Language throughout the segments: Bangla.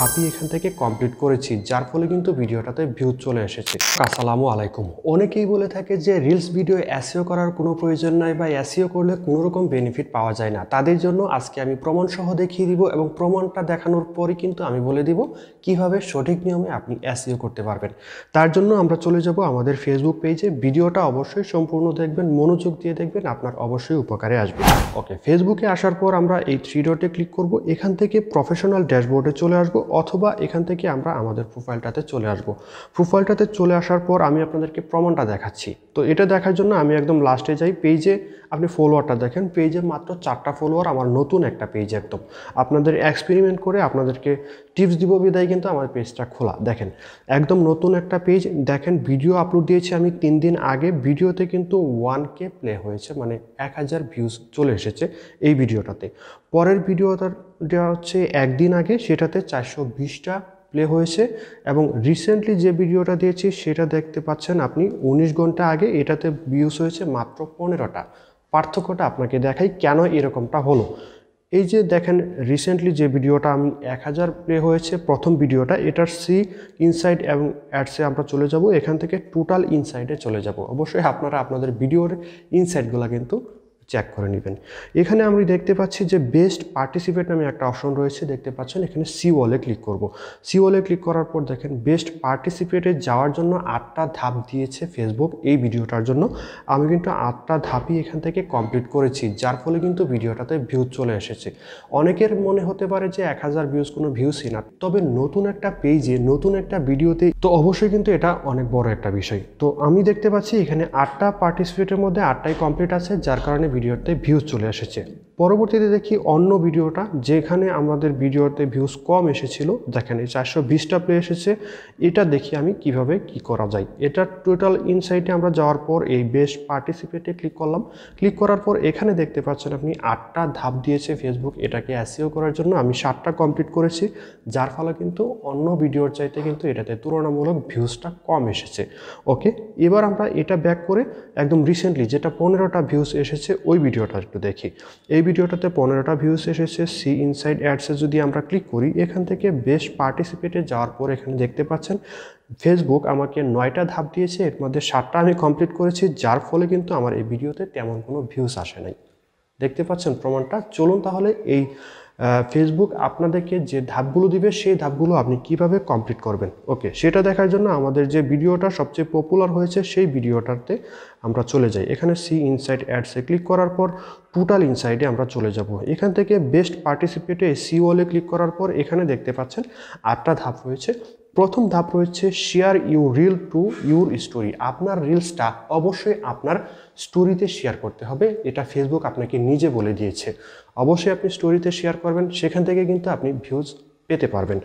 ধাপই এখান থেকে কমপ্লিট করেছি, যার ফলে কিন্তু ভিডিওটাতে ভিউজ চলে এসেছে। আসসালামু আলাইকুম। অনেকেই বলে থাকে যে রিলস ভিডিও এসইও করার কোনো প্রয়োজন নাই বা এসইও করলে কোনো রকম বেনিফিট পাওয়া যায় না। তাদের জন্য আজকে আমি প্রমাণ সহ দেখিয়ে দিব এবং প্রমাণটা দেখানোর পরই কিন্তু আমি বলে দিব কিভাবে সঠিক নিয়মে আপনি এসইও করতে পারবেন। তার জন্য আমরা চলে যাব আমাদের ফেসবুক পেজে। ভিডিওটা অবশ্যই সম্পূর্ণ দেখবেন, মনোযোগ দিয়ে দেখবেন, আপনার অবশ্যই উপকারে আসবে। ওকে, ফেসবুকে আসার পর আমরা এই থ্রি ডটে ক্লিক করব। এখান থেকে প্রফেশনাল ড্যাশবোর্ডে চলে আসব, অথবা এখান থেকে আমরা আমাদের প্রোফাইলটাতে চলে আসব। প্রোফাইলটাতে চলে আসার পর আমি আপনাদেরকে প্রমাণটা দেখাচ্ছি। তো এটা দেখার জন্য আমি একদম লাস্টে যাই। পেজে আপনি ফলোয়ারটা দেখেন, পেজে মাত্র 4টা ফলোয়ার, আমার নতুন একটা পেজ। একদম আপনাদের এক্সপেরিমেন্ট করে আপনাদেরকে টিপস দিব বিদায় কিন্তু আমার পেজটা খোলা। দেখেন একদম নতুন একটা পেজ। দেখেন ভিডিও আপলোড দিয়েছি আমি 3 দিন আগে। ভিডিওতে কিন্তু 1K প্লে হয়েছে, মানে 1000 ভিউজ চলে এসেছে এই ভিডিওটাতে। পরের ভিডিওটা হচ্ছে একদিন আগে, সেটাতে 420টা প্লে হয়েছে। এবং রিসেন্টলি যে ভিডিওটা দিয়েছি সেটা দেখতে পাচ্ছেন আপনি 19 ঘন্টা আগে, এটাতে ভিউজ হয়েছে মাত্র 15টা। পার্থক্যটা আপনাকে দেখাই কেন এরকমটা হলো। এই যে দেখেন রিসেন্টলি যে ভিডিওটা আমি 1000 প্লে হয়েছে, প্রথম ভিডিওটা, এটার সি ইনসাইড এবং অ্যাডসে আমরা চলে যাব। এখান থেকে টোটাল ইনসাইডে চলে যাব। অবশ্যই আপনারা আপনাদের ভিডিওর ইনসাইডগুলো কিন্তু চেক করে নেবেন। এখানে আমি দেখতে পাচ্ছি যে বেস্ট পার্টিসিপেট নামে একটা অপশন রয়েছে, দেখতে পাচ্ছেন। এখানে সি ওয়ালে ক্লিক করব। সি ওয়ালে ক্লিক করার পর দেখেন বেস্ট পার্টিসিপেটে যাওয়ার জন্য 8টা ধাপ দিয়েছে ফেসবুক এই ভিডিওটার জন্য। আমি কিন্তু 8টা ধাপই এখান থেকে কমপ্লিট করেছি, যার ফলে কিন্তু ভিডিওটাতে ভিউজ চলে এসেছে। অনেকের মনে হতে পারে যে 1000 ভিউজ কোনো ভিউসই না, তবে নতুন একটা পেজে নতুন একটা ভিডিওতে তো অবশ্যই কিন্তু এটা অনেক বড় একটা বিষয়। তো আমি দেখতে পাচ্ছি এখানে 8টা পার্টিসিপেটের মধ্যে 8টাই কমপ্লিট আছে, যার কারণে ভিডিওতে ভিউজ চলে এসেছে। পরবর্তীতে দেখি অন্য ভিডিওটা, যেখানে আমাদের ভিডিওতে ভিউজ কম এসেছিল। দেখেন এই 420টা প্লে এসেছে। এটা দেখি আমি কিভাবে কি করা যায়। এটা টোটাল ইনসাইটে আমরা যাওয়ার পর এই বেস্ট পার্টিসিপেটে ক্লিক করলাম। ক্লিক করার পর এখানে দেখতে পাচ্ছেন আপনি 8টা ধাপ দিয়েছে ফেসবুক এটাকে এসইও করার জন্য। আমি 7টা কমপ্লিট করেছি, যার ফলে কিন্তু অন্য ভিডিওর চাইতে কিন্তু এটাতে তুলনামূলক ভিউজটা কম এসেছে। ওকে, এবার আমরা এটা ব্যাক করে একদম রিসেন্টলি যেটা 15টা ভিউজ এসেছে ওই ভিডিওটা একটু দেখি। এই ভিডিওটাতে 15টা ভিউজ এসেছে। সি ইনসাইড অ্যাডসে যদি আমরা ক্লিক করি, এখান থেকে বেস্ট পার্টিসিপেটে যাওয়ার পর এখানে দেখতে পাচ্ছেন ফেসবুক আমাকে 9টা ধাপ দিয়েছে, এর মধ্যে 7টা আমি কমপ্লিট করেছি, যার ফলে কিন্তু আমার এই ভিডিওতে তেমন কোনো ভিউজ আসে নাই। দেখতে পাচ্ছেন প্রমাণটা। চলুন তাহলে এই ফেসবুক আপনাদেরকে যে ধাপগুলো দিবে সেই ধাপগুলো আপনি কিভাবে কমপ্লিট করবেন। ওকে, সেটা দেখার জন্য আমাদের যে ভিডিওটা সবচেয়ে পপুলার হয়েছে সেই ভিডিওটাতে আমরা চলে যাই। এখানে সি ইনসাইড অ্যাডসে ক্লিক করার পর টোটাল ইনসাইডে আমরা চলে যাব। এখান থেকে বেস্ট পার্টিসিপেটে সি ওয়ালে ক্লিক করার পর এখানে দেখতে পাচ্ছেন 8টা ধাপ রয়েছে। প্রথম ধাপ রয়েছে share your reel to your story. আপনার রিলসটা অবশ্যই আপনার স্টোরিতে শেয়ার করতে হবে, এটা ফেসবুক আপনাকে নিজে বলে দিয়েছে। অবশ্যই আপনি স্টোরিতে শেয়ার করবেন, সেখান থেকে কিন্তু আপনি ভিউজ পেতে পারবেন।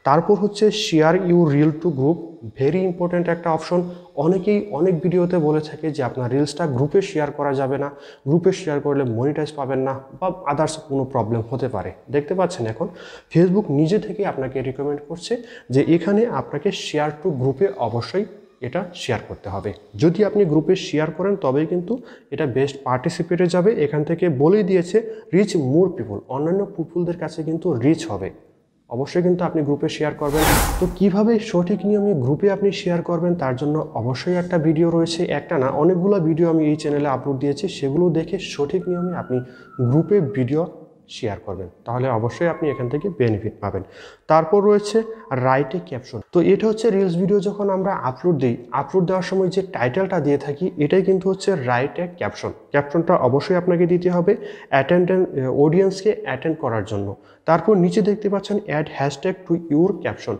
তারপর হচ্ছে share your reel two group, very important একটা অপশন। অনেকেই অনেক ভিডিওতে বলে থাকে যে আপনার রিলসটা গ্রুপে শেয়ার করা যাবে না, গ্রুপে শেয়ার করলে মনিটাইজ পাবেন না বা আদার্স কোনো প্রবলেম হতে পারে। দেখতে পাচ্ছেন এখন ফেসবুক নিজে থেকে আপনাকে রিকমেন্ড করছে যে এখানে আপনাকে শেয়ার টু গ্রুপে অবশ্যই এটা শেয়ার করতে হবে। যদি আপনি গ্রুপে শেয়ার করেন তবেই কিন্তু এটা বেস্ট পার্টিসিপেটে যাবে। এখান থেকে বলেই দিয়েছে রিচ মোর পিপুল, অন্যান্য পিপুলদের কাছে কিন্তু রিচ হবে। অবশ্যই কিন্তু আপনি গ্রুপে শেয়ার করবেন। তো কিভাবে সঠিক নিয়মে গ্রুপে আপনি শেয়ার করবেন তার জন্য অবশ্যই একটা ভিডিও রয়েছে, একটা না অনেকগুলো ভিডিও আমি এই চ্যানেলে আপলোড দিয়েছি। সেগুলো দেখে সঠিক নিয়মে আপনি গ্রুপে ভিডিও শেয়ার করবেন, তাহলে অবশ্যই আপনি এখান থেকে বেনিফিট পাবেন। তারপর রয়েছে রাইট এ ক্যাপশন। তো এটা হচ্ছে রিলস ভিডিও যখন আমরা আপলোড দিই, আপলোড দেওয়ার সময় যে টাইটেলটা দিয়ে থাকি এটাই কিন্তু হচ্ছে রাইট এ ক্যাপশন। ক্যাপশনটা অবশ্যই আপনাকে দিতে হবে অডিয়েন্সকে অ্যাটেন্ড করার জন্য। তারপর নিচে দেখতে পাচ্ছেন add hashtag to your caption.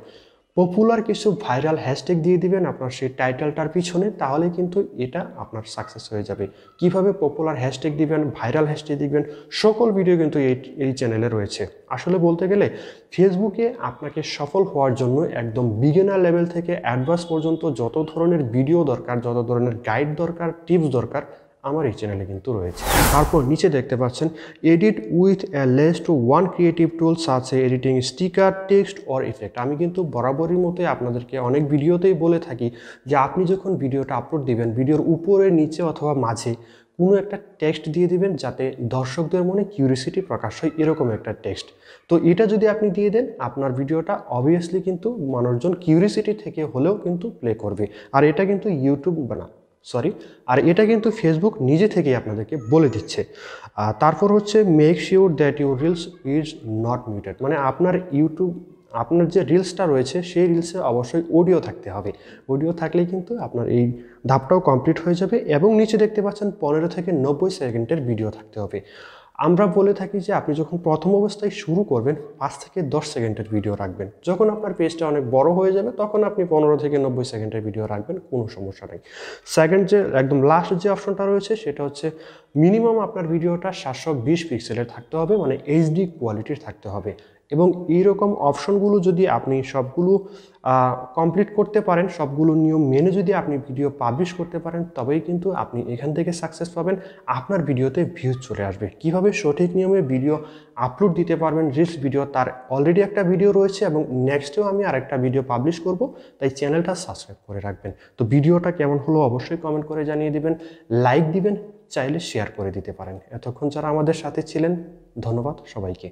Popular কিছু ভাইরাল হ্যাশট্যাগ দিয়ে দিবেন আপনার সেই টাইটেলটার পিছনে, তাহলে কিন্তু এটা আপনার সাকসেস হয়ে যাবে। কিভাবে পপুলার হ্যাশট্যাগ দিবেন, ভাইরাল হ্যাশট্যাগ দিবেন, সকল ভিডিও কিন্তু এই চ্যানেলে রয়েছে। আসলে বলতে গেলে ফেসবুকে আপনাকে সফল হওয়ার জন্য একদম বিগিনার লেভেল থেকে অ্যাডভান্স পর্যন্ত যত ধরনের ভিডিও দরকার, যত ধরনের গাইড দরকার, টিপস দরকার, আমার এই চ্যানেলে কিন্তু রয়েছে। তারপর নিচে দেখতে পাচ্ছেন এডিট উইথ লেস টু 1 ক্রিয়েটিভ টুলস আছে, editing sticker, text or effect. আমি কিন্তু বরাবরই মতোই আপনাদেরকে অনেক ভিডিওতেই বলে থাকি যে আপনি যখন ভিডিওটা আপলোড দিবেন, ভিডিওর উপরে, নিচে অথবা মাঝে কোনো একটা টেক্সট দিয়ে দিবেন যাতে দর্শকদের মনে কিউরিসিটি প্রকাশ হয়, এরকম একটা টেক্সট। তো এটা যদি আপনি দিয়ে দেন, আপনার ভিডিওটা অবভিয়াসলি কিন্তু মানুষজন কিউরিসিটি থেকে হলেও কিন্তু প্লে করবে। আর এটা কিন্তু আর এটা কিন্তু ফেসবুক নিজে থেকেই আপনাদেরকে বলে দিচ্ছে। তারপর হচ্ছে make sure that your reels is not muted, মানে আপনার যে রিলসটা রয়েছে সেই রিলসে অবশ্যই অডিও থাকতে হবে। অডিও থাকলেই কিন্তু আপনার এই ধাপটাও কমপ্লিট হয়ে যাবে। এবং নিচে দেখতে পাচ্ছেন 15 থেকে 90 সেকেন্ডের ভিডিও থাকতে হবে। আমরা বলে থাকি যে আপনি যখন প্রথম অবস্থায় শুরু করবেন 5 থেকে 10 সেকেন্ডের ভিডিও রাখবেন। যখন আপনার পেজটা অনেক বড় হয়ে যাবে তখন আপনি 15 থেকে 90 সেকেন্ডের ভিডিও রাখবেন, কোনো সমস্যা নেই। সেকেন্ড যে একদম লাস্ট যে অপশনটা রয়েছে সেটা হচ্ছে মিনিমাম আপনার ভিডিওটা 720 পিক্সেলের থাকতে হবে, মানে এইচডি কোয়ালিটির থাকতে হবে। এবং এইরকম অপশনগুলো যদি আপনি সবগুলো কমপ্লিট করতে পারেন, সবগুলো নিয়ম মেনে যদি আপনি ভিডিও পাবলিশ করতে পারেন, তবেই কিন্তু আপনি এখান থেকে সাকসেস পাবেন, আপনার ভিডিওতে ভিউজ চলে আসবে। কিভাবে সঠিক নিয়মে ভিডিও আপলোড দিতে পারবেন রিলস ভিডিও, তার অলরেডি একটা ভিডিও রয়েছে এবং নেক্সটেও আমি আরেকটা ভিডিও পাবলিশ করব, তাই চ্যানেলটা সাবস্ক্রাইব করে রাখবেন। তো ভিডিওটা কেমন হলো অবশ্যই কমেন্ট করে জানিয়ে দিবেন, লাইক দিবেন, চাইলে শেয়ার করে দিতে পারেন। এতক্ষণ যারা আমাদের সাথে ছিলেন, ধন্যবাদ সবাইকে।